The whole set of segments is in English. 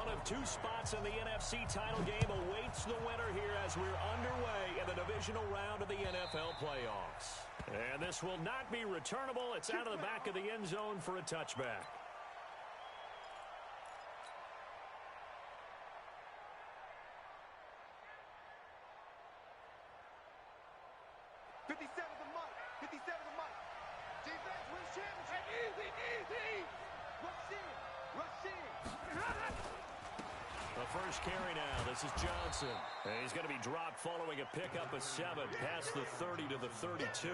One of two spots in the NFC title game awaits the winner here as we're underway in the divisional round of the NFL playoffs. And this will not be returnable. It's out of the back of the end zone for a touchback. The first carry now. This is Johnson. And he's going to be dropped following a pickup of 7 past the 30 to the 32.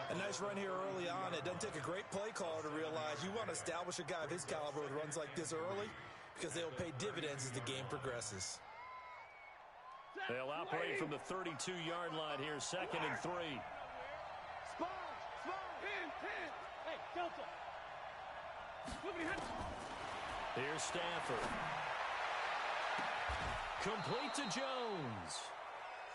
A nice run here early on. It doesn't take a great play caller to realize you want to establish a guy of his caliber with runs like this early because they'll pay dividends as the game progresses. They'll operate from the 32-yard line here, 2nd and 3. Hey, Delta. Here's Stafford. Complete to Jones.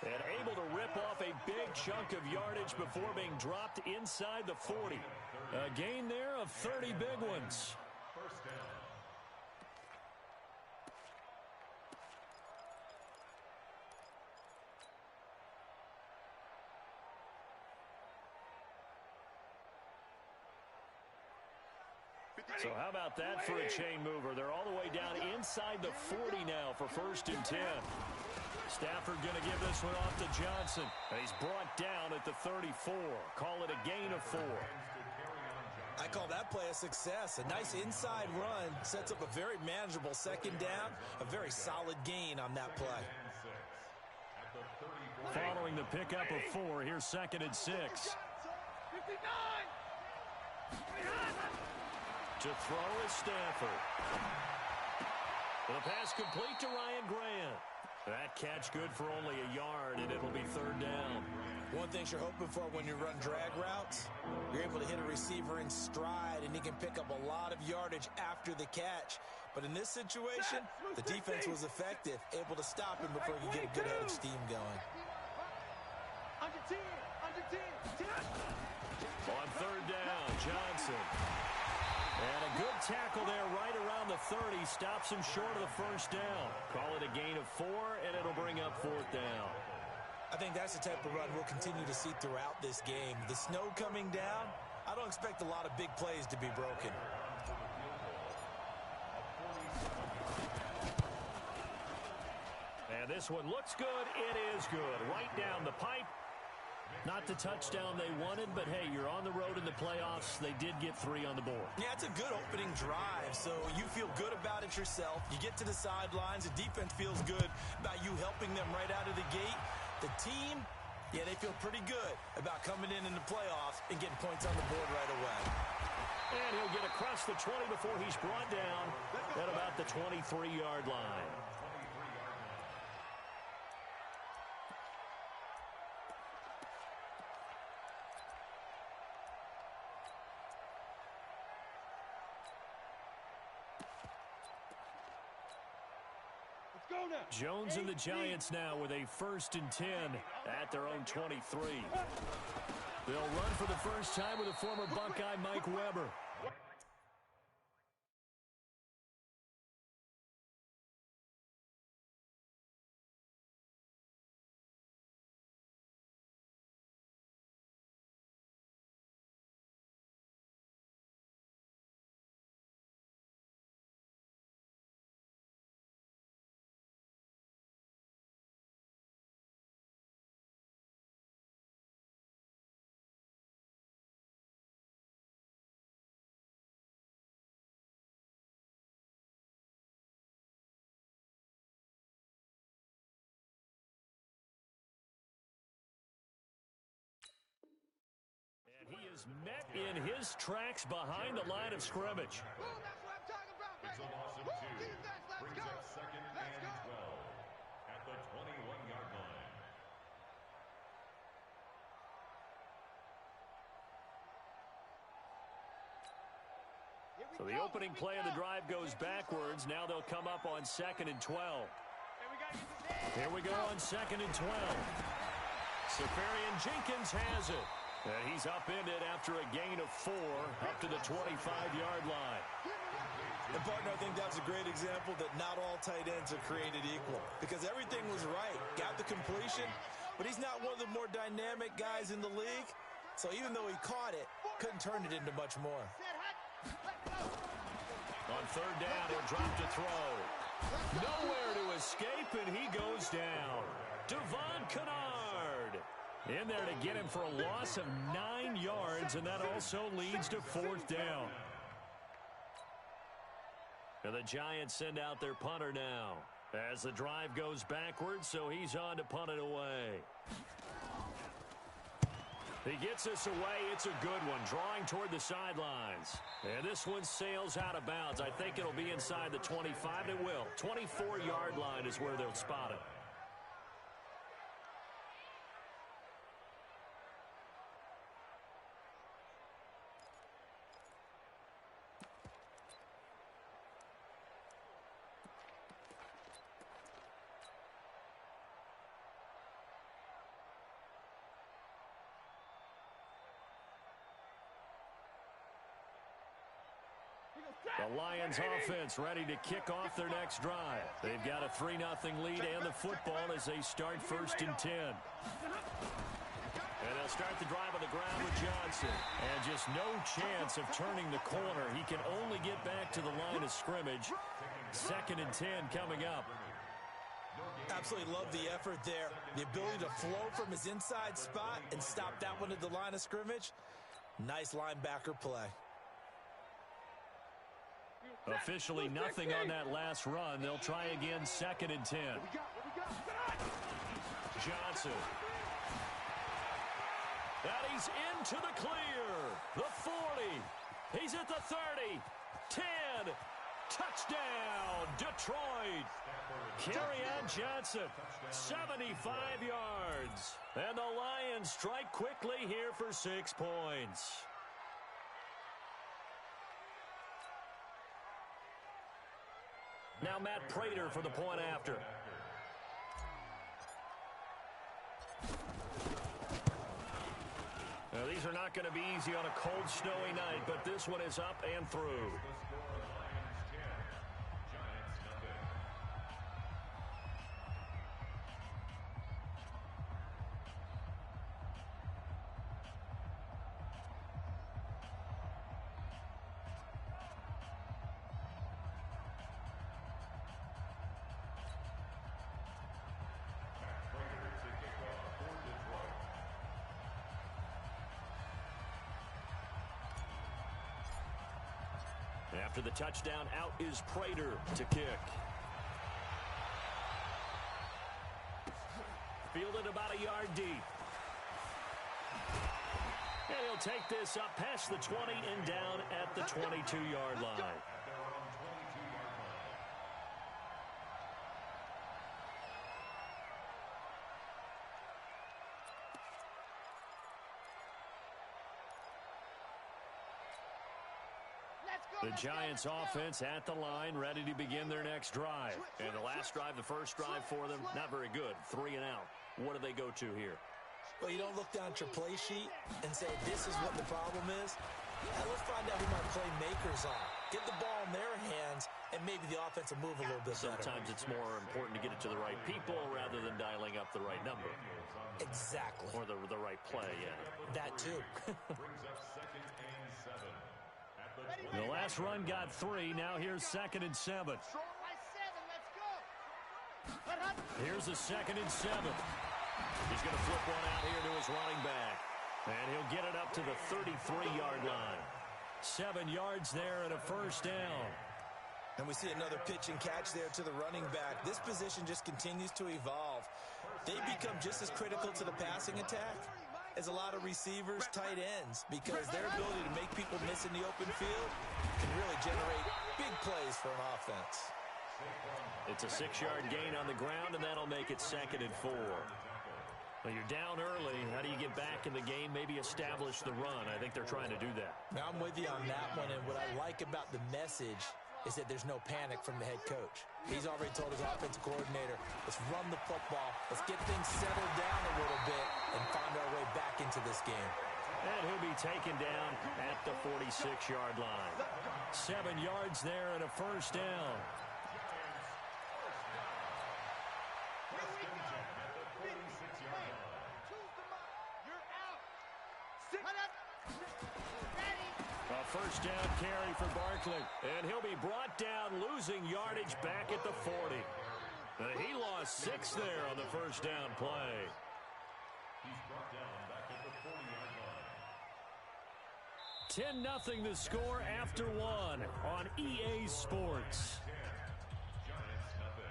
And able to rip off a big chunk of yardage before being dropped inside the 40. A gain there of 30 big ones. So how about that for a chain mover? They're all the way down inside the 40 now for 1st and 10. Stafford going to give this one off to Johnson. And he's brought down at the 34. Call it a gain of 4. I call that play a success. A nice inside run sets up a very manageable 2nd down. A very solid gain on that play. Following the pickup of 4, here's 2nd and 6. 59! To throw is Stafford. The pass complete to Ryan Grant. That catch good for only a yard, and it'll be 3rd down. One thing you're hoping for when you run drag routes, you're able to hit a receiver in stride, and he can pick up a lot of yardage after the catch. But in this situation, the defense was effective, able to stop him before he could get a good head of steam going. Under 10. On 3rd down, Johnson. And a good tackle there right around the 30. Stops him short of the 1st down. Call it a gain of 4, and it'll bring up 4th down. I think that's the type of run we'll continue to see throughout this game. The snow coming down, I don't expect a lot of big plays to be broken. And this one looks good. It is good. Right down the pipe. Not the touchdown they wanted, but hey, you're on the road in the playoffs. They did get 3 on the board. Yeah, it's a good opening drive, so you feel good about it yourself. You get to the sidelines, the defense feels good about you helping them right out of the gate. The team, yeah, they feel pretty good about coming in the playoffs and getting points on the board right away. And he'll get across the 20 before he's brought down at about the 23-yard line. Jones and the Giants now with a 1st and 10 at their own 23. They'll run for the first time with a former Buckeye, Mike Weber. He is met in his tracks behind the line of scrimmage. That's what I'm talking about, baby. It's an awesome Defense, let's brings go. up 2nd and 12 at the 21-yard line. So the opening play of the drive goes backwards. Now they'll come up on 2nd and 12. Here we go on 2nd and 12. Safarian Jenkins has it. And he's upended after a gain of 4 up to the 25-yard line. And, partner, I think that's a great example that not all tight ends are created equal because everything was right. Got the completion, but he's not one of the more dynamic guys in the league. So even though he caught it, couldn't turn it into much more. On third down, he'll drop to throw. Nowhere to escape, and he goes down. Devon Kennard in there to get him for a loss of 9 yards, and that also leads to fourth down. And the Giants send out their punter now as the drive goes backwards, so he's on to punt it away. He gets us away. It's a good one, drawing toward the sidelines. And this one sails out of bounds. I think it'll be inside the 25. It will. 24-yard line is where they'll spot it. The Lions offense ready to kick off their next drive. They've got a 3-0 lead and the football as they start 1st and 10. And they'll start the drive on the ground with Johnson. And just no chance of turning the corner. He can only get back to the line of scrimmage. 2nd and 10 coming up. Absolutely love the effort there. The ability to flow from his inside spot and stop that one at the line of scrimmage. Nice linebacker play. Officially nothing on that last run. They'll try again 2nd and 10. Johnson. And he's into the clear. The 40. He's at the 30. 10. Touchdown, Detroit. Kerryon Johnson, 75 yards. And the Lions strike quickly here for 6 points. Now Matt Prater for the point after. Now, these are not going to be easy on a cold, snowy night, but this one is up and through. After the touchdown, out is Prater to kick. Fielded about a yard deep. And he'll take this up past the 20 and down at the 22-yard line. The Giants offense at the line, ready to begin their next drive. And the last drive, the first drive for them, not very good. 3 and out. What do they go to here? Well, you don't look down at your play sheet and say, this is what the problem is. Now let's find out who my playmakers are. Get the ball in their hands, and maybe the offense will move a little bit better. Sometimes it's more important to get it to the right people rather than dialing up the right number. Exactly. Or the right play, yeah. That too. The last run got 3. Now here's 2nd and 7. Here's a 2nd and 7. He's going to flip one out here to his running back. And he'll get it up to the 33-yard line. 7 yards there and a first down. And we see another pitch and catch there to the running back. This position just continues to evolve. They become just as critical to the passing attack as a lot of receivers, tight ends, because their ability to make people miss in the open field can really generate big plays for an offense. It's a 6-yard gain on the ground, and that'll make it 2nd and 4. Well, you're down early. How do you get back in the game, maybe establish the run? I think they're trying to do that. Now, I'm with you on that one, and what I like about the message is that there's no panic from the head coach. He's already told his offensive coordinator, let's run the football, let's get things settled down a little bit and find our way back into this game. And he'll be taken down at the 46-yard line. 7 yards there and a first down. A first down carry for Barkley. And he'll be brought down, losing yardage back at the 40. He lost 6 there on the first down play. He's brought down back at the 40-yard line. 10-0 the score after 1 on EA Sports. Giants nothing.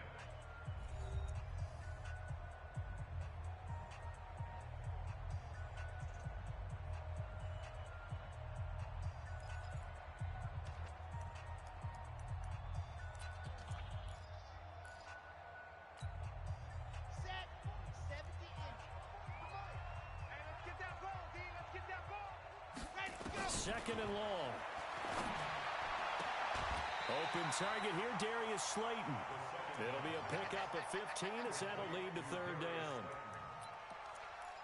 Second and long. Open target here, Darius Slayton. It'll be a pickup of 15 as that'll lead to third down.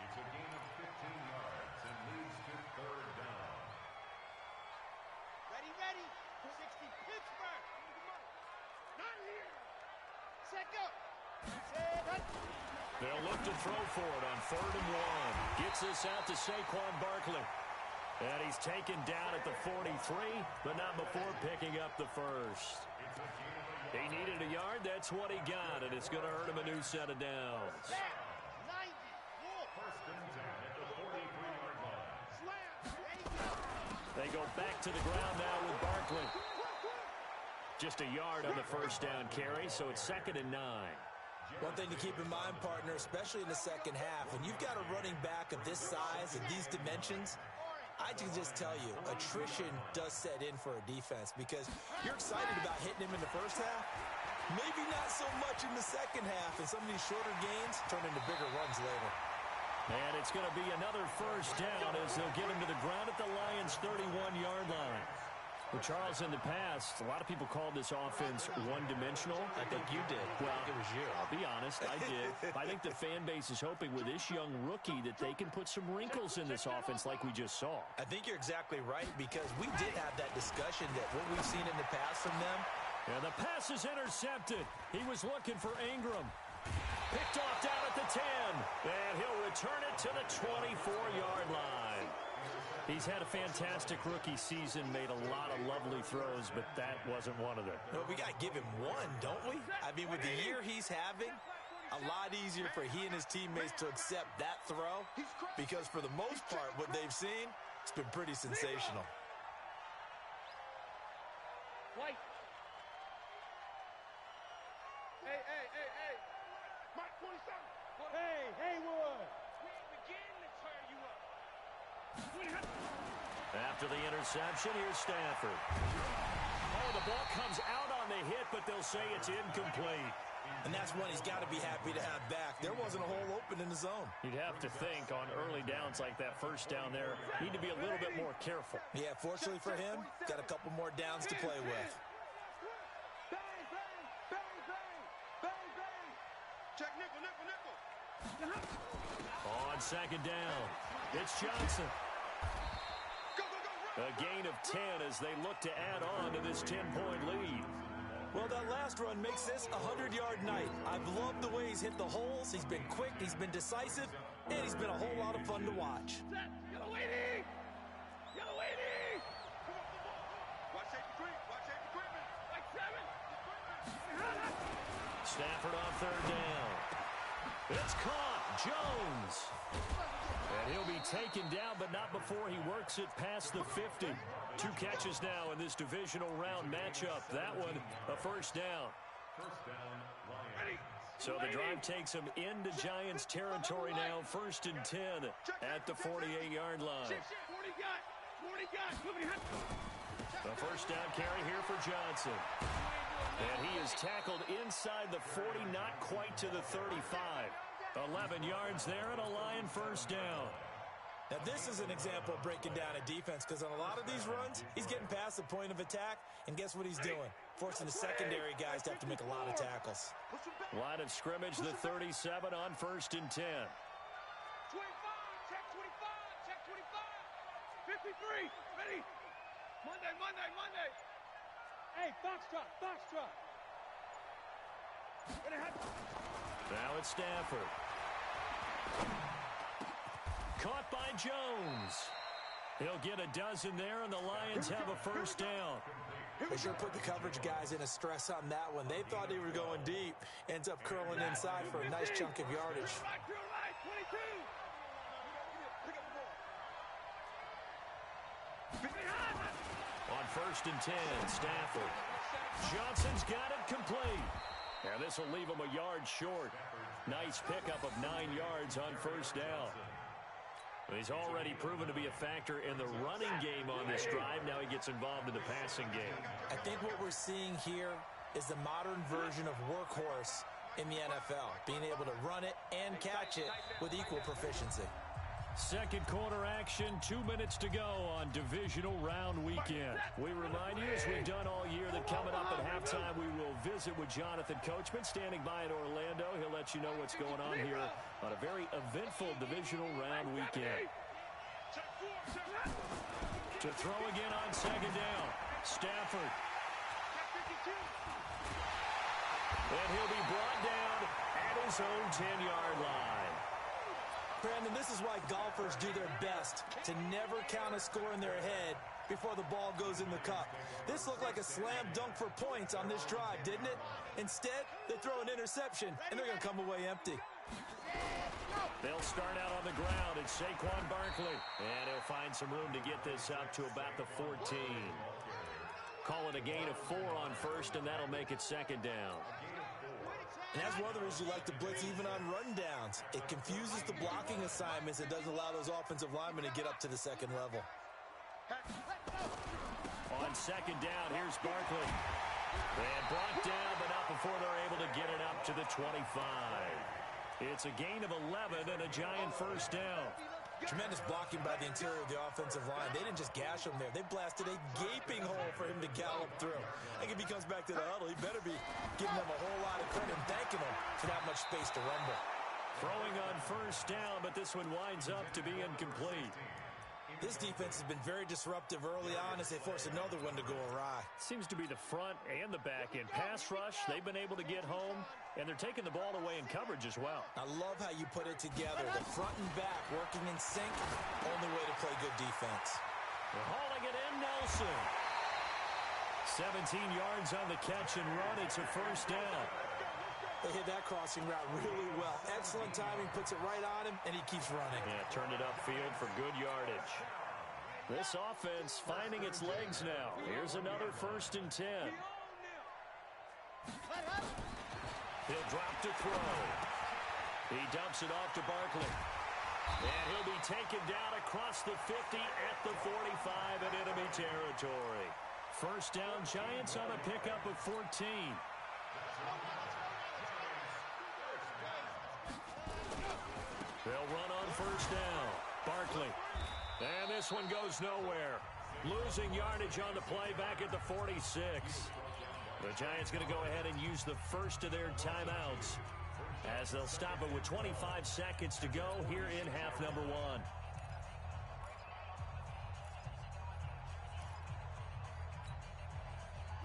It's a gain of 15 yards and leads to third down. Ready, ready. 60 Pittsburgh. Not here. Set go. They'll look to throw for it on 3rd and 1. Gets this out to Saquon Barkley. And he's taken down at the 43, but not before picking up the first. He needed a yard. That's what he got, and it's going to earn him a new set of downs. First and 10 at the 43-yard line. They go back to the ground now with Barkley. Just a yard on the first down carry, so it's 2nd and 9. One thing to keep in mind, partner, especially in the second half, when you've got a running back of this size and these dimensions, I can just tell you, attrition does set in for a defense because you're excited about hitting him in the first half. Maybe not so much in the second half, and some of these shorter gains turn into bigger runs later. And it's going to be another first down as they'll get him to the ground at the Lions' 31-yard line. Well, Charles, in the past, a lot of people called this offense one-dimensional. I think you did. Well, it was you. I'll be honest, I did. I think the fan base is hoping with this young rookie that they can put some wrinkles in this offense like we just saw. I think you're exactly right because we did have that discussion that what we've seen in the past from them. And the pass is intercepted. He was looking for Ingram. Picked off down at the 10. And he'll return it to the 24-yard line. He's had a fantastic rookie season, made a lot of lovely throws, but that wasn't one of them. Well, we got to give him one, don't we? I mean, with the year he's having, a lot easier for he and his teammates to accept that throw because for the most part, what they've seen, it's been pretty sensational. White. Hey. Mark 27. Hey, Haywood. We begin to turn you up. After the interception, here's Stafford. Oh, the ball comes out on the hit, but they'll say it's incomplete. And that's one he's got to be happy to have back. There wasn't a hole open in the zone. You'd have to think on early downs like that first down there, need to be a little bit more careful. Yeah, fortunately for him, got a couple more downs to play with. Check nickel. On 2nd down, it's Johnson. A gain of 10 as they look to add on to this 10-point lead. Well, that last run makes this a 100-yard night. I've loved the way he's hit the holes. He's been quick, he's been decisive, and he's been a whole lot of fun to watch. Yellow lady! Watch safety equipment. Like 7. Stafford on 3rd down. It's caught. Jones. And he'll be taken down, but not before he works it past the 50. 2 catches now in this divisional round matchup. That one, a first down. First down, Lions. So the drive takes him into Giants territory now. 1st and 10 at the 48-yard line. 40 guys. The first down carry here for Johnson. And he is tackled inside the 40, not quite to the 35. 11 yards there and a Lion first down. Now, this is an example of breaking down a defense because on a lot of these runs, he's getting past the point of attack, and guess what he's doing? Forcing the secondary guys to have to make a lot of tackles. Line of scrimmage, the 37 on 1st and 10. 25, check 25. 53. Ready? Monday. Hey, Foxtrot. Now it's Stafford. Caught by Jones. He'll get a dozen there, and the Lions have a first down. They sure put the coverage guys in a stress on that one. They thought they were going deep. Ends up curling inside for a nice chunk of yardage. On 1st and 10, Stafford. Johnson's got it complete. And this will leave him a yard short. Nice pickup of 9 yards on first down. He's already proven to be a factor in the running game on this drive. Now he gets involved in the passing game. I think what we're seeing here is the modern version of workhorse in the NFL, being able to run it and catch it with equal proficiency. Second quarter action, 2 minutes to go on divisional round weekend. We remind you, as we've done all year, that coming up at halftime, we will visit with Jonathan Coachman, standing by in Orlando. He'll let you know what's going on here on a very eventful divisional round weekend. To throw again on second down, Stafford. And he'll be brought down at his own 10-yard line. Brandon, this is why golfers do their best to never count a score in their head before the ball goes in the cup. This looked like a slam dunk for points on this drive, didn't it? Instead, they throw an interception, and they're going to come away empty. They'll start out on the ground. It's Saquon Barkley. And he'll find some room to get this up to about the 14. Call it a gain of 4 on first, and that'll make it second down. And that's one of the reasons you like to blitz even on rundowns. It confuses the blocking assignments. It doesn't allow those offensive linemen to get up to the second level. On second down, here's Barkley. And brought down, but not before they're able to get it up to the 25. It's a gain of 11 and a Giant first down. Tremendous blocking by the interior of the offensive line. They didn't just gash him there. They blasted a gaping hole for him to gallop through. I think if he comes back to the huddle, he better be giving them a whole lot of credit and thanking them for that much space to rumble. Throwing on first down, but this one winds up to be incomplete. This defense has been very disruptive early on as they force another one to go awry. Seems to be the front and the back end. Pass rush, they've been able to get home, and they're taking the ball away in coverage as well. I love how you put it together. The front and back working in sync, only way to play good defense. They're hauling it in, Nelson. 17 yards on the catch and run. It's a first down. They hit that crossing route really well. Excellent timing, puts it right on him, and he keeps running. Yeah, turned it upfield for good yardage. This offense finding its legs now. Here's another 1st and 10. He'll drop to throw. He dumps it off to Barkley. And he'll be taken down across the 50 at the 45 in enemy territory. First down, Giants on a pickup of 14. They'll run on first down. Barkley. And this one goes nowhere. Losing yardage on the play back at the 46. The Giants going to go ahead and use the first of their timeouts as they'll stop it with 25 seconds to go here in half number 1.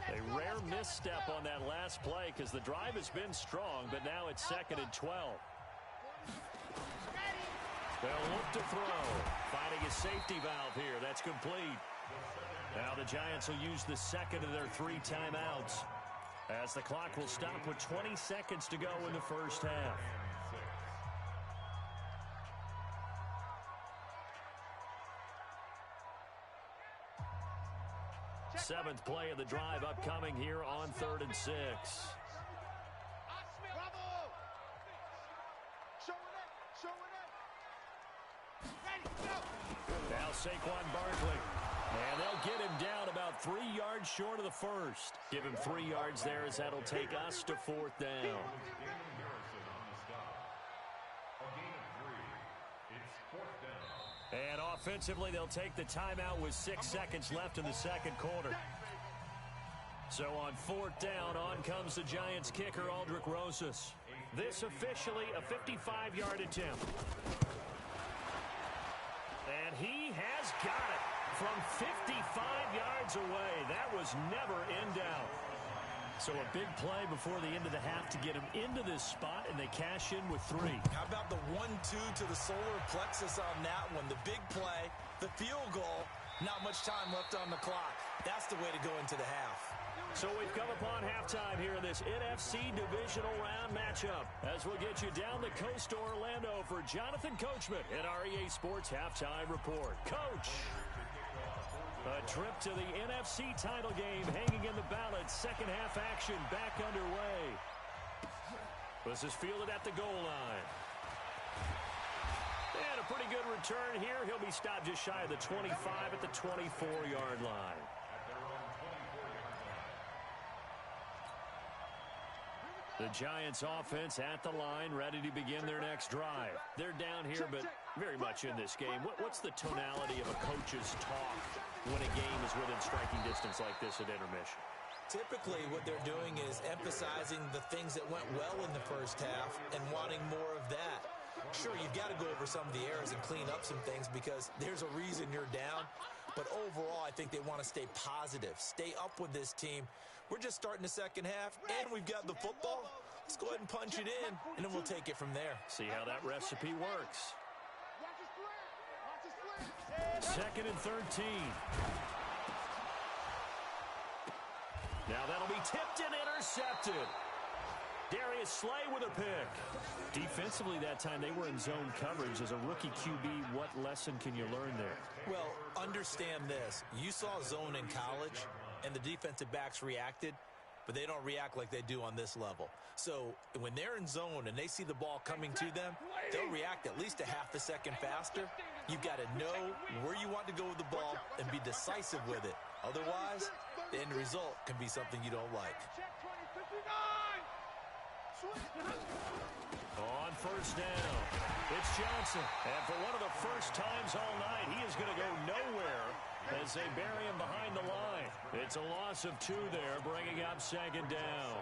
A rare misstep on that last play because the drive has been strong, but now it's 2nd and 12. They'll look to throw. Finding a safety valve here. That's complete. Now the Giants will use the second of their 3 timeouts as the clock will stop with 20 seconds to go in the first half. Seventh play of the drive upcoming here on 3rd and 6. Now Saquon Barkley. And they'll get him down about 3 yards short of the first. Give him 3 yards there as that'll take us to 4th down. And offensively, they'll take the timeout with 6 seconds left in the second quarter. So on 4th down, on comes the Giants kicker, Aldrick Rosas. This officially a 55-yard attempt. And he has got it. 5 yards away. That was never in doubt. So a big play before the end of the half to get him into this spot, and they cash in with 3. How about the 1-2 to the solar plexus on that one? The big play, the field goal, not much time left on the clock. That's the way to go into the half. So we've come upon halftime here in this NFC Divisional Round matchup as we'll get you down the coast to Orlando for Jonathan Coachman at our EA Sports Halftime Report. Coach, a trip to the NFC title game hanging in the balance. Second half action back underway. This is fielded at the goal line. And a pretty good return here. He'll be stopped just shy of the 25 at the 24-yard line. The Giants offense at the line, ready to begin their next drive. They're down here, but very much in this game. What's the tonality of a coach's talk when a game is within striking distance like this at intermission? Typically, what they're doing is emphasizing the things that went well in the first half and wanting more of that. Sure, you've got to go over some of the errors and clean up some things because there's a reason you're down. But overall, I think they want to stay positive, stay up with this team. We're just starting the second half, and we've got the football. Let's go ahead and punch it in, and then we'll take it from there. See how that recipe works. Second and 13. Now that'll be tipped and intercepted. Darius Slay with a pick. Defensively that time, they were in zone coverage. As a rookie QB, what lesson can you learn there? Well, understand this. You saw zone in college, and the defensive backs reacted, but they don't react like they do on this level. So when they're in zone and they see the ball coming to them, they'll react at least a half a second faster. You've got to know where you want to go with the ball and be decisive with it. Otherwise, the end result can be something you don't like. On first down, it's Johnson. And for one of the first times all night, he is going to go nowhere as they bury him behind the line. It's a loss of 2 there, bringing up second down.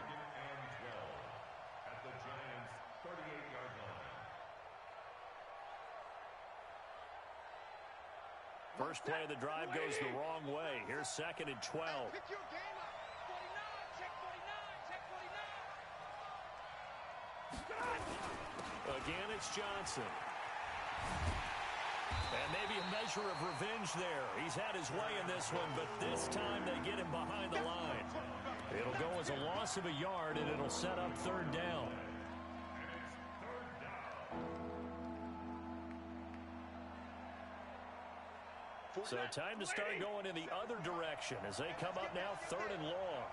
At the Giants' 38-yard line. First play of the drive goes the wrong way. Here's second and 12. Again, it's Johnson. And maybe a measure of revenge there. He's had his way in this one, but this time they get him behind the line. It'll go as a loss of a yard, and it'll set up third down. So time to start going in the other direction as they come up now third and long.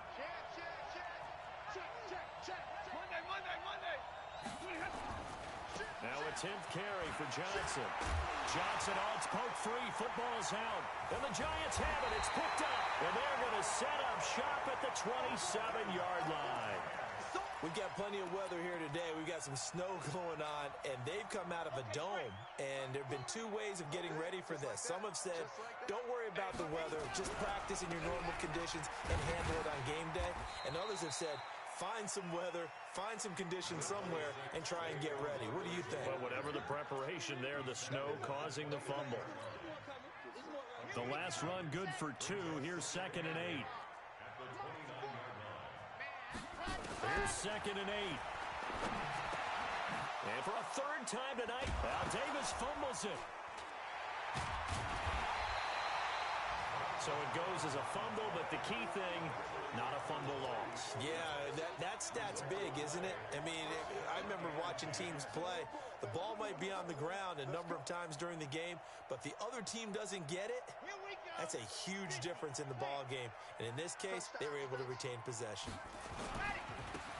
Now a 10th carry for Johnson. Johnson on its poke free. Football's out. And the Giants have it. It's picked up. And they're going to set up shop at the 27-yard line. We've got plenty of weather here today. We've got some snow going on, and they've come out of a dome. And there have been 2 ways of getting ready for this. Some have said, don't worry about the weather. Just practice in your normal conditions and handle it on game day. And others have said, find some weather, find some conditions somewhere, and try and get ready. What do you think? Well, whatever the preparation there, the snow causing the fumble. The last run good for 2. Here's second and 8. Here's second and 8. And for a third time tonight, Al Davis fumbles it. So it goes as a fumble, but the key thing, not a fumble loss. Yeah, that stat's big, isn't it? I mean, I remember watching teams play. The ball might be on the ground a number of times during the game, but the other team doesn't get it. That's a huge difference in the ball game. And in this case, they were able to retain possession.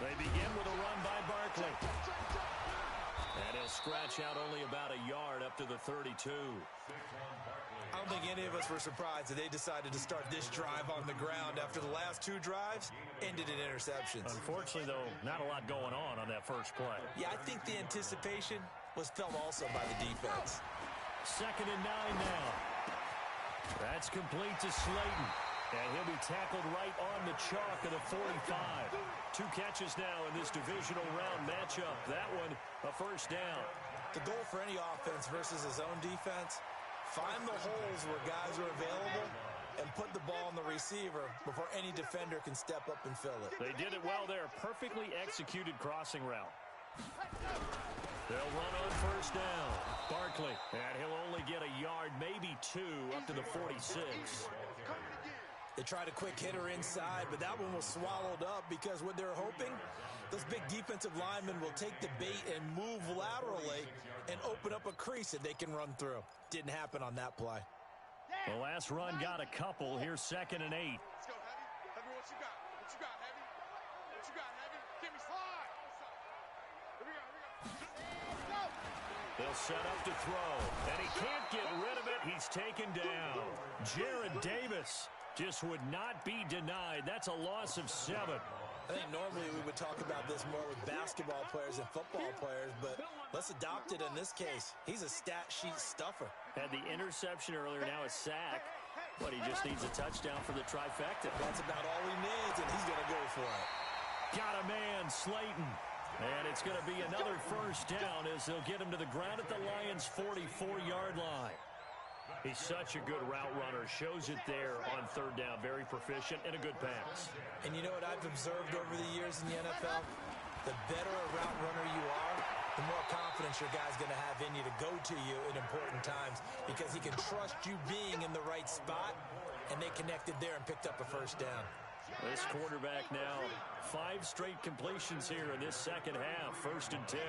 They begin with a run by Barkley. And he'll scratch out only about a yard up to the 32. I don't think any of us were surprised that they decided to start this drive on the ground after the last 2 drives ended in interceptions. Unfortunately, though, not a lot going on that first play. Yeah, I think the anticipation was felt also by the defense. Second and 9 now. That's complete to Slayton. And he'll be tackled right on the chalk of the 45. 2 catches now in this divisional round matchup. That one, a first down. The goal for any offense versus his own defense, find the holes where guys are available and put receiver before any defender can step up and fill it. They did it well there. Perfectly executed crossing route. They'll run on first down. Barkley, and he'll only get a yard, maybe 2, up to the 46. They tried a quick hitter inside, but that one was swallowed up because what they're hoping, those big defensive linemen will take the bait and move laterally and open up a crease that they can run through. Didn't happen on that play. The last run got a couple. Here's 2nd and 8. Let's go, Heavy. Heavy, what you got? What you got, Heavy? What you got, Heavy? Give me slide. Here we go. They'll set up to throw, and he can't get rid of it. He's taken down. Jared Davis just would not be denied. That's a loss of 7. I think normally we would talk about this more with basketball players and football players, but let's adopt it in this case. He's a stat sheet stuffer. Had the interception earlier, now a sack, but he just needs a touchdown for the trifecta. That's about all he needs, and he's going to go for it. Got a man, Slayton. And it's going to be another first down as they'll get him to the ground at the Lions' 44-yard line. He's such a good route runner. Shows it there on 3rd down. Very proficient and a good pass. And you know what I've observed over the years in the NFL? The better a route runner you are, the more confidence your guy's going to have in you to go to you in important times because he can trust you being in the right spot, and they connected there and picked up a first down. This quarterback now, 5 straight completions here in this second half. 1st and 10.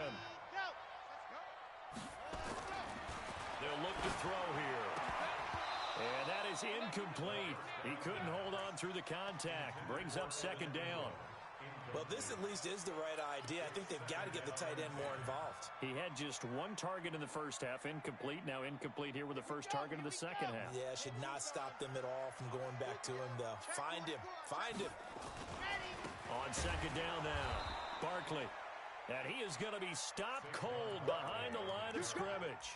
They'll look to throw here. And that is incomplete. He couldn't hold on through the contact. Brings up 2nd down. Well, this at least is the right idea. I think they've got to get the tight end more involved. He had just 1 target in the first half, incomplete. Now incomplete here with the first target in the second half. Yeah, should not stop them at all from going back to him, though. Find him. Find him. On 2nd down now, Barkley. And he is going to be stopped cold behind the line of scrimmage.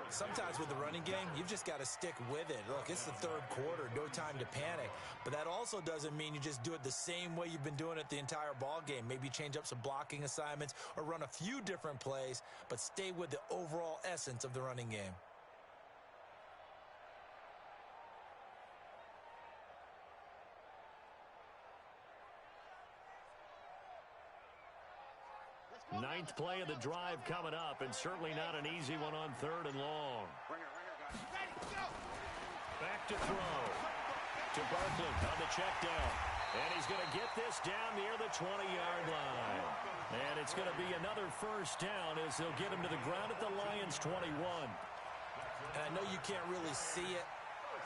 Sometimes with the running game, you've just got to stick with it. Look, it's the 3rd quarter, no time to panic. But that also doesn't mean you just do it the same way you've been doing it the entire ball game. Maybe change up some blocking assignments or run a few different plays, but stay with the overall essence of the running game. Ninth play of the drive coming up, and certainly not an easy one on 3rd and long. Back to throw. To Barkley on the check down. And he's going to get this down near the 20-yard line. And it's going to be another first down as they'll get him to the ground at the Lions' 21. And I know you can't really see it,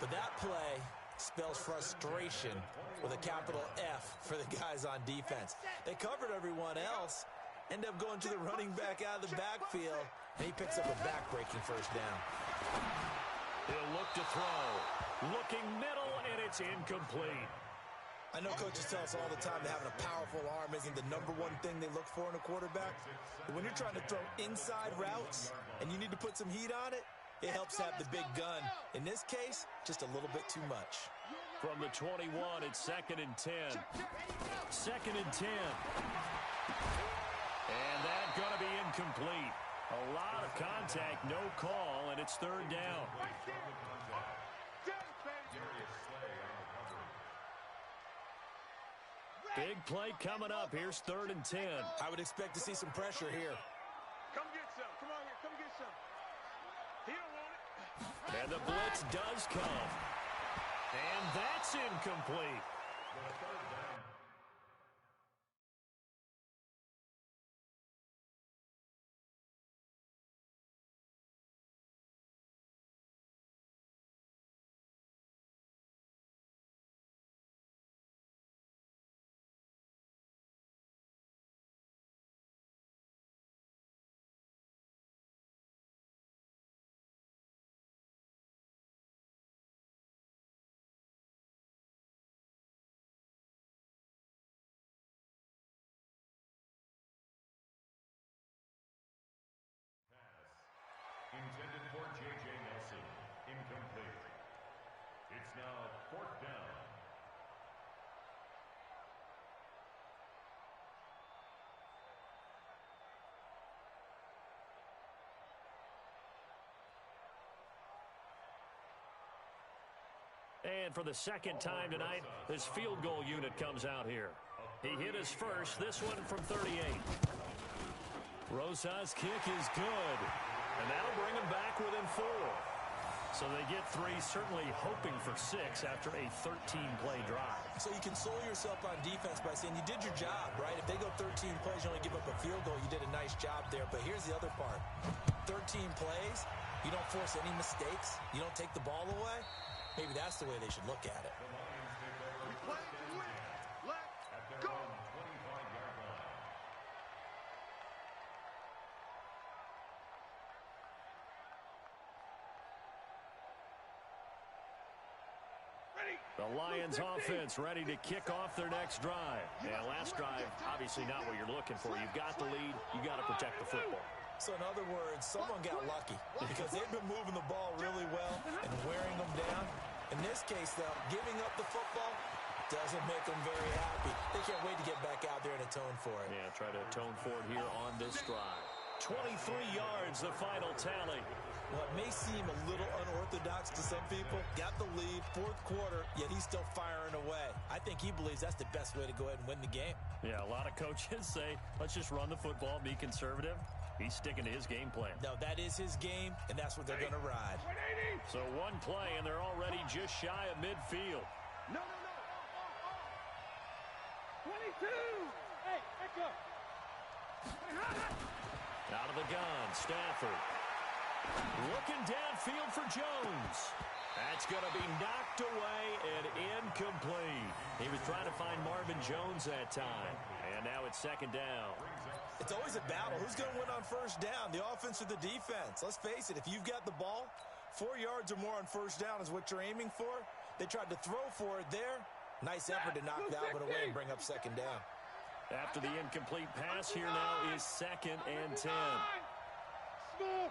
but that play spells frustration with a capital F for the guys on defense. They covered everyone else. End up going to the running back out of the backfield, and he picks up a back-breaking first down. He'll look to throw. Looking middle, and it's incomplete. I know coaches tell us all the time that having a powerful arm isn't the #1 thing they look for in a quarterback. But when you're trying to throw inside routes and you need to put some heat on it, it helps to have the big gun. In this case, just a little bit too much. From the 21, it's 2nd and 10. 2nd and 10. And that's going to be incomplete. A lot of contact, no call, and it's 3rd down. Big play coming up. Here's 3rd and 10. I would expect to see some pressure here. Come get some. Come on here. Come get some. He don't want it. And the blitz does come. And that's incomplete. And for the second time tonight, this field goal unit comes out here. He hit his first, this one from 38. Rosa's kick is good, and that'll bring him back within 4. So they get 3, certainly hoping for 6 after a 13-play drive. So you console yourself on defense by saying you did your job, right? If they go 13 plays, you only give up a field goal, you did a nice job there. But here's the other part. 13 plays, you don't force any mistakes, you don't take the ball away. Maybe that's the way they should look at it. We play to win. Let's go. The Lions offense ready to kick off their next drive. And last drive, obviously not what you're looking for. You've got the lead. You got to protect the football. So in other words, someone got lucky because they've been moving the ball really well and wearing them down. In this case, though, giving up the football doesn't make them very happy. They can't wait to get back out there and atone for it. Yeah, try to atone for it here on this drive. 23 yards, the final tally. What may seem a little unorthodox to some people, got the lead, 4th quarter, yet he's still firing away. I think he believes that's the best way to go ahead and win the game. Yeah, a lot of coaches say, let's just run the football, be conservative. He's sticking to his game plan. No, that is his game, and that's what they're going to ride. So one play, and they're already just shy of midfield. No. 22. Hey, back up. Out of the gun, Stafford. Looking downfield for Jones. That's going to be knocked away and incomplete. He was trying to find Marvin Jones that time. And now it's 2nd down. It's always a battle. Who's going to win on 1st down, the offense or the defense? Let's face it, if you've got the ball, 4 yards or more on 1st down is what you're aiming for. They tried to throw for it there. Nice effort to knock that one away and bring up 2nd down. After the incomplete pass, here now is 2nd and 10. Smooth.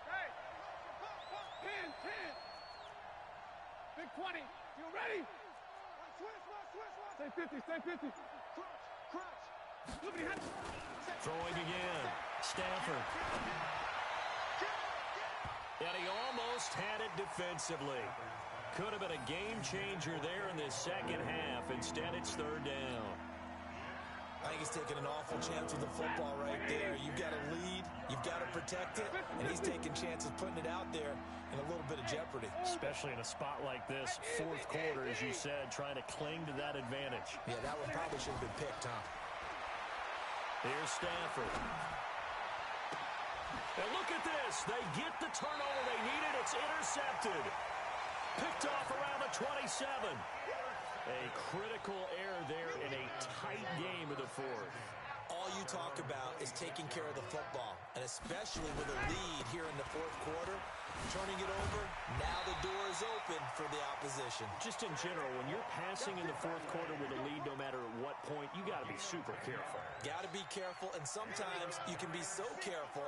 Hey, 10. Big 20. You ready? Stay 50. Crunch. Look at him. Throwing again. Stafford. And he almost had it defensively. Could have been a game changer there in this second half. Instead, it's 3rd down. I think he's taking an awful chance with the football right there. You've got to lead. You've got to protect it. And he's taking chances putting it out there in a little bit of jeopardy. Especially in a spot like this, 4th quarter, as you said, trying to cling to that advantage. Yeah, that one probably should have been picked, huh? Here's Stafford. And look at this. They get the turnover they needed. It's intercepted. Picked off around the 27. A critical error there in a tight game of the 4th. All you talk about is taking care of the football, and especially with a lead here in the 4th quarter, turning it over, now the door is open for the opposition. Just in general, when you're passing in the 4th quarter with a lead, no matter at what point, you got to be super careful. Got to be careful, and sometimes you can be so careful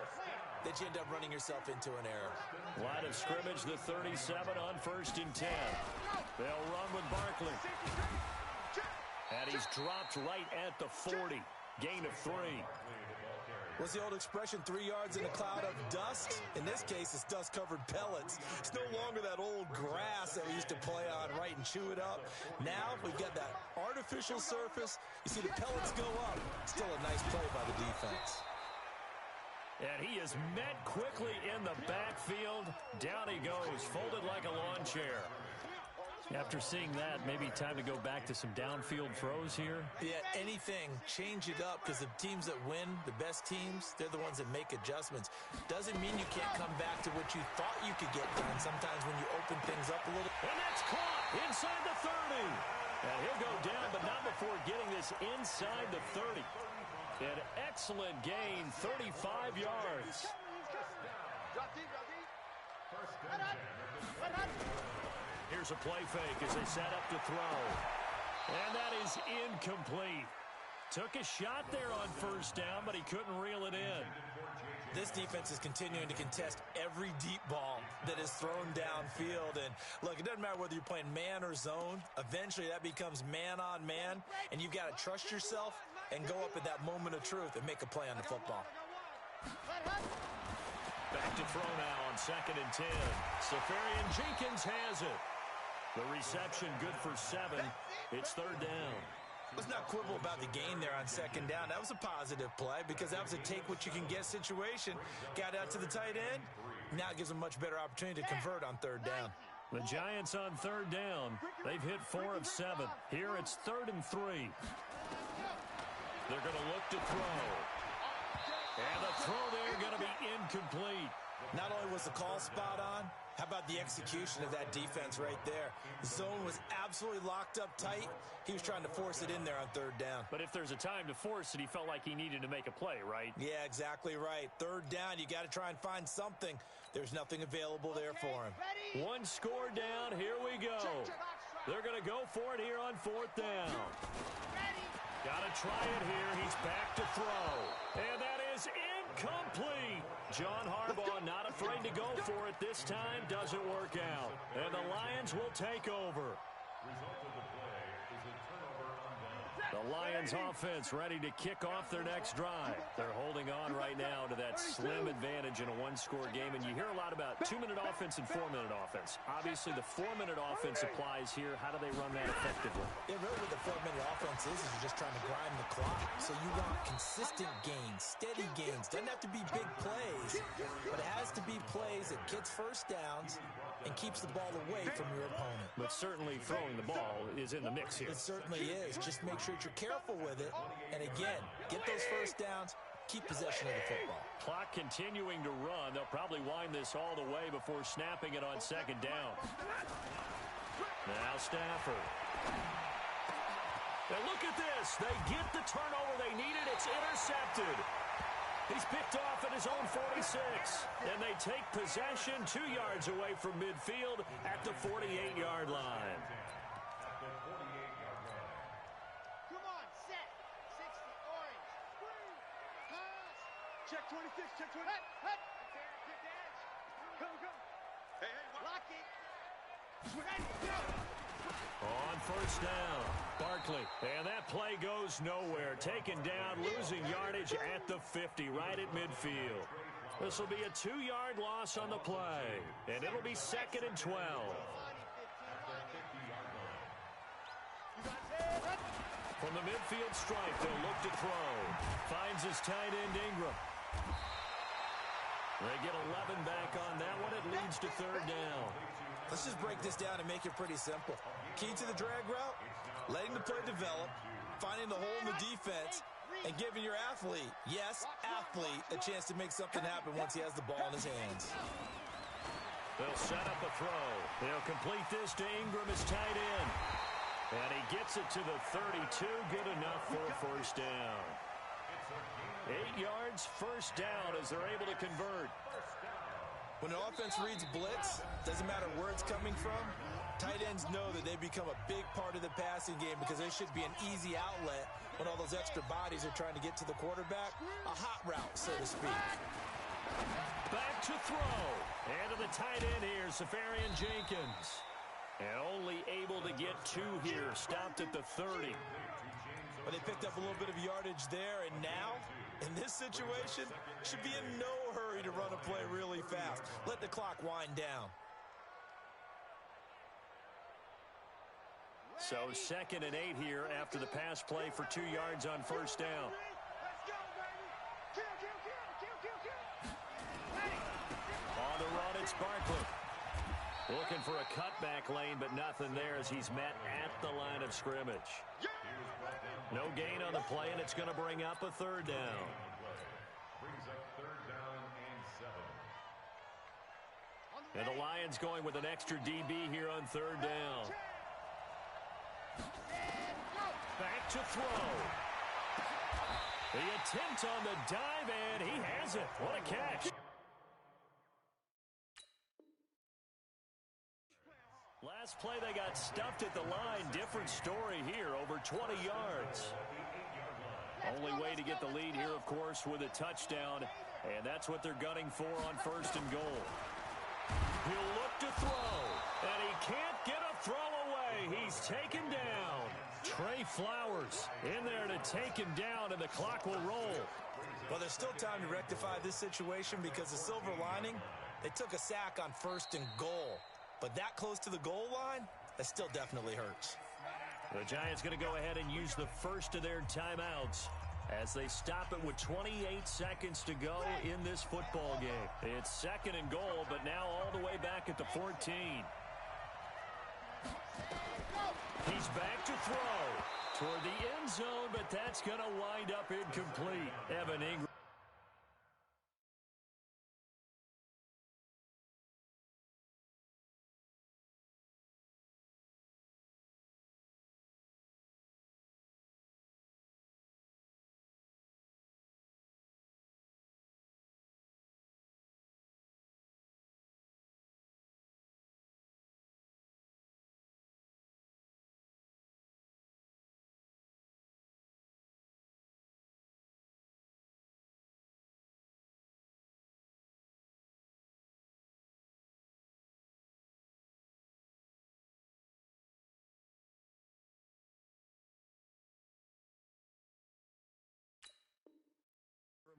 that you end up running yourself into an error. Line of scrimmage, the 37 on 1st and 10. They'll run with Barkley. And he's dropped right at the 40. Gain of 3. What's the old expression, 3 yards in a cloud of dust? In this case, it's dust-covered pellets. It's no longer that old grass that we used to play on, right, and chew it up. Now we've got that artificial surface. You see the pellets go up. Still a nice play by the defense. And he is met quickly in the backfield. Down he goes, folded like a lawn chair. After seeing that, maybe time to go back to some downfield throws here. Yeah, anything. Change it up, because the teams that win, the best teams, they're the ones that make adjustments. Doesn't mean you can't come back to what you thought you could get done sometimes when you open things up a little. And that's caught inside the 30. And he'll go down, but not before getting this inside the 30. An excellent gain, 35 yards. Here's a play fake as they set up to throw. And that is incomplete. Took a shot there on 1st down, but he couldn't reel it in. This defense is continuing to contest every deep ball that is thrown downfield. And look, it doesn't matter whether you're playing man or zone. Eventually that becomes man on man, and you've got to trust yourself and go up at that moment of truth and make a play on the football. Back to throw now on 2nd and 10. Safarian Jenkins has it. The reception good for 7. It's 3rd down. Let's not quibble about the gain there on 2nd down. That was a positive play because that was a take-what-you-can-get situation. Got out to the tight end. Now it gives them a much better opportunity to convert on 3rd down. The Giants on 3rd down. They've hit 4 of 7. Here it's 3rd and 3. They're going to look to throw. And the throw there going to be incomplete. Not only was the call spot on, how about the execution of that defense right there? The zone was absolutely locked up tight. He was trying to force it in there on 3rd down. But if there's a time to force it, he felt like he needed to make a play, right? Yeah, exactly right. 3rd down, you got to try and find something. There's nothing available there for him. One score down. Here we go. They're going to go for it here on 4th down. Got to try it here. He's back to throw. And that is incomplete. John Harbaugh not afraid to go for it this time. Doesn't work out. And the Lions will take over. Result of the play is a turnover on down. The Lions offense ready to kick off their next drive. They're holding on right now to that slim advantage in a one-score game. And you hear a lot about 2-minute offense and 4-minute offense. Obviously, the 4-minute offense applies here. How do they run that effectively? Yeah, really what the 4-minute offense is you're just trying to grind the clock. So you want consistent gains, steady gains. Doesn't have to be big plays, but it has to be plays that gets first downs and keeps the ball away from your opponent. But certainly throwing the ball is in the mix here. It certainly is. Just make sure that you're careful with it. And again, get those first downs, keep possession of the football. Clock continuing to run. They'll probably wind this all the way before snapping it on 2nd down. Now Stafford. Now look at this. They get the turnover they needed. It's intercepted. He's picked off at his own 46. And they take possession 2 yards away from midfield at the 48-yard line. Come on, set. 60, orange. Pass. Check 26, check 20. Hut. Come, come. Hey, lock it. On 1st down, Barkley. And that play goes nowhere. Taken down, losing yardage at the 50, right at midfield. This will be a 2-yard loss on the play. And it'll be 2nd and 12. From the midfield stripe, they'll look to throw. Finds his tight end, Ingram. They get 11 back on that one. It leads to 3rd down. Let's just break this down and make it pretty simple. Key to the drag route, letting the play develop, finding the hole in the defense, and giving your athlete, yes, athlete, a chance to make something happen once he has the ball in his hands. They'll set up a throw. They'll complete this to Ingram, his tight end. And he gets it to the 32. Good enough for a 1st down. 8 yards, 1st down as they're able to convert. When an offense reads blitz, doesn't matter where it's coming from, tight ends know that they become a big part of the passing game because they should be an easy outlet when all those extra bodies are trying to get to the quarterback. A hot route, so to speak. Back to throw. And to the tight end here, Safarian Jenkins. And only able to get 2 here, stopped at the 30. But they picked up a little bit of yardage there, and now, in this situation, should be in no hurry to run a play really fast. Let the clock wind down. So 2nd and 8 here after the pass play for 2 yards on 1st down. On the run, it's Barkley. Looking for a cutback lane, but nothing there as he's met at the line of scrimmage. No gain on the play, and it's going to bring up a 3rd down. Brings up 3rd down and 7. And the Lions going with an extra DB here on 3rd down. Back to throw. The attempt on the dive, and he has it. What a catch. Last play, they got stuffed at the line. Different story here, over 20 yards. Only way to get the lead here, of course, with a touchdown, and that's what they're gunning for on 1st and goal. He'll look to throw, and he can't get a throw away. He's taken down. Trey Flowers in there to take him down, and the clock will roll. Well, there's still time to rectify this situation because the silver lining, they took a sack on 1st and goal. But that close to the goal line, that still definitely hurts. The Giants going to go ahead and use the first of their timeouts as they stop it with 28 seconds to go in this football game. It's 2nd and goal, but now all the way back at the 14. He's back to throw toward the end zone, but that's going to wind up incomplete. Evan Ingram.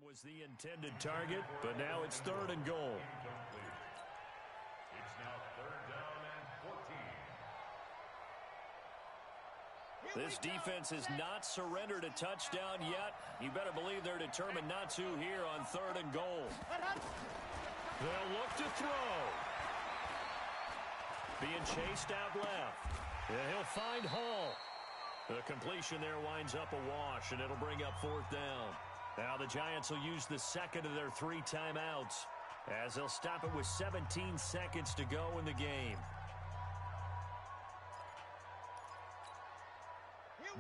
Was the intended target, but now it's 3rd and goal. It's now 3rd down and 14. This defense has not surrendered a touchdown yet. You better believe they're determined not to here on 3rd and goal. They'll look to throw. Being chased out left. And he'll find Hall. The completion there winds up a wash, and it'll bring up 4th down. Now the Giants will use the 2nd of their 3 timeouts as they'll stop it with 17 seconds to go in the game.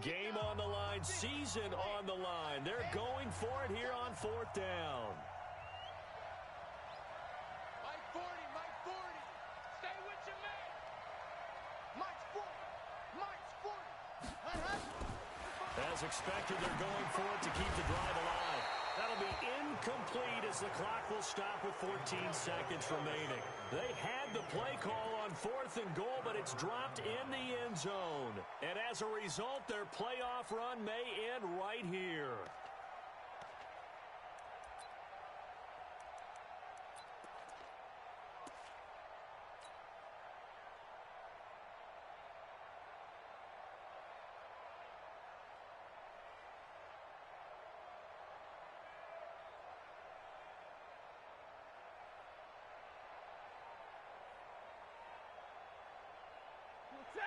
Game on the line, season on the line. They're going for it here on 4th down. Mike 40, Mike 40. Stay with your man. Mike's 40. Mike's 40. As expected, they're going for it to keep the drive alive. That'll be incomplete as the clock will stop with 14 seconds remaining. They had the play call on 4th and goal, but it's dropped in the end zone. And as a result, their playoff run may end right here.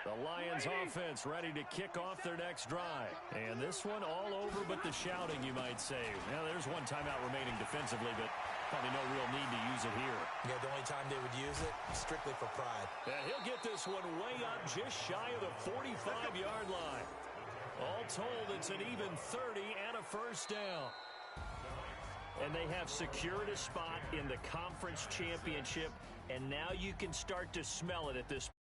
The Lions offense ready to kick off their next drive. And this one all over but the shouting, you might say. Now, there's one timeout remaining defensively, but probably no real need to use it here. Yeah, the only time they would use it, strictly for pride. Yeah, he'll get this one way up just shy of the 45-yard line. All told, it's an even 30 and a 1st down. And they have secured a spot in the conference championship, and now you can start to smell it at this point.